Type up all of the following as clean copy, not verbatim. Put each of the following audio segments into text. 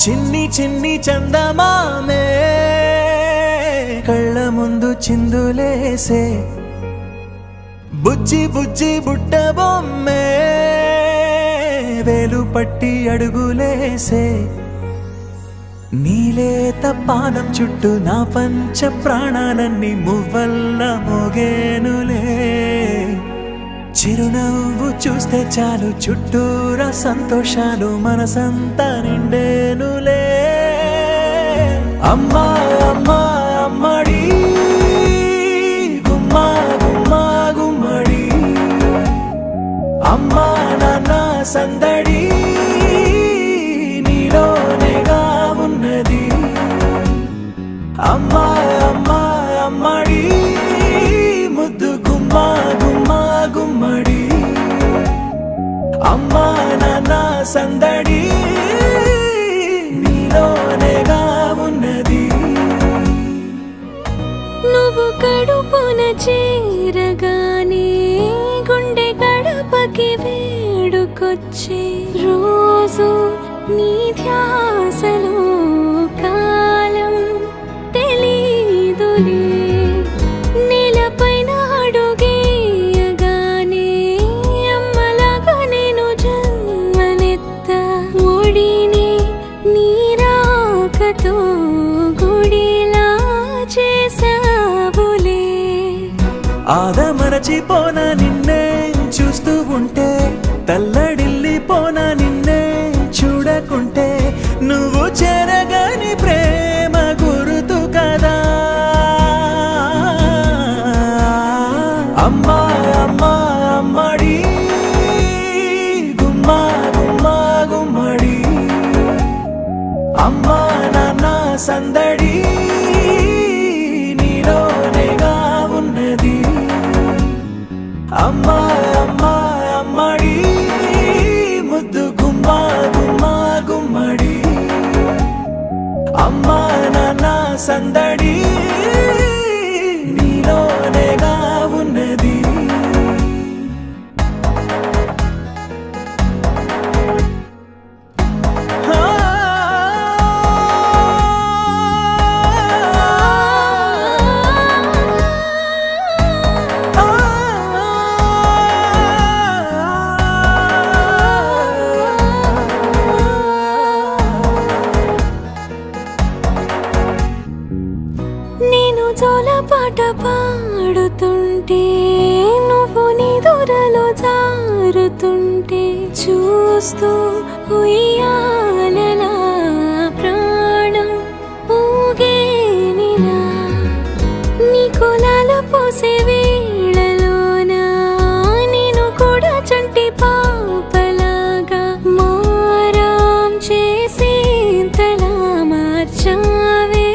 చిన్ని చిన్ని చందమామే కళ్ళ ముందు చిందులేసే బుజ్జి బుజ్జి బుట్ట బొమ్మే వేలు పట్టి అడుగులేసే నీలేత పాదం చుట్టూ నా పంచ ప్రాణాలన్నీ మువ్వల్ల మోగేనులే చిరునవ్వు చూస్తే చాలు చుట్టూరా సంతోషాలు మనసంతా నిండేనులే అమ్మా అమ్మా అమ్మడి గుమ్మా గుమ్మా గుమ్మడి అమ్మా నాన్న సందడి నీలోనేగా ఉన్నది అమ్మా అమ్మా అమ్మడి ముద్దు గుమ్మా గుమ్మా గుమ్మడి అమ్మా నాన్న సందడి నీలోనేగా ఉన్నది నువ్వు కడుపున చేరగానే గుండె గడపకి వేడుకొచ్చే రోజు నీ ధ్యాసలో కాలం తెలీదులే నేలపైన అడుగేయగానే అమ్మలాగా నేను జన్మనెత్త ఒడిని నీ రాకతో గుడిలా చేసావులే ఆదమరచిపోన నిన్నే చూస్తూ ఉంటే తల్లడిల్లిపోన నిన్నే చూడకుంటే నువ్వు చెరగని ప్రేమ గురుతు కదా అమ్మా అమ్మా అమ్మడి గుమ్మా గుమ్మా గుమ్మడి అమ్మా నాన్న సందడి నీలోనేగా ఉన్నది అమ్మా అమ్మా అమ్మడి ముద్దు గుమ్మా గుమ్మా గుమ్మడి అమ్మా నాన్న సందడి నీలోనేగా ఉన్నది నేను జోలపాట పాడుతుంటే నువ్వు నీ దూరలో జారుతుంటే చూస్తూ ఉయ్యాలలా ప్రాణం ఊగేనిలా నీ కులాల పోసే వేళలోనా నేను కూడా చంటి పాపలాగా మారాం చేసేంతలా మార్చావే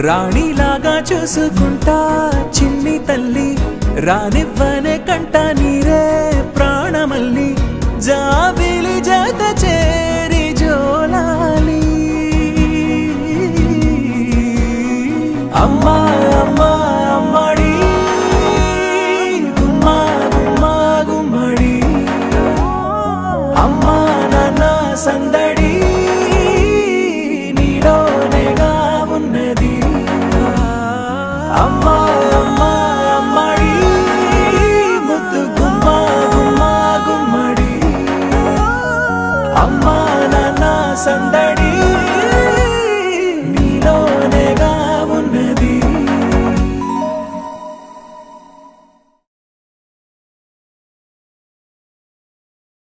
రాణిలాగా చూసుకుంటా చిన్ని తల్లి రానివ్వనే కంట నీరే ప్రాణమల్లి జాబిలి జత చేరి జోలాలి అమ్మా అమ్మా అమ్మడి గుమ్మా గుమ్మా గుమ్మడి అమ్మా నాన్న సందడి నీలోనేగా ఉన్నది అమ్మా అమ్మా అమ్మడి ముద్దు గుమ్మా గుమ్మా గుమ్మడి అమ్మా నాన్న సందడి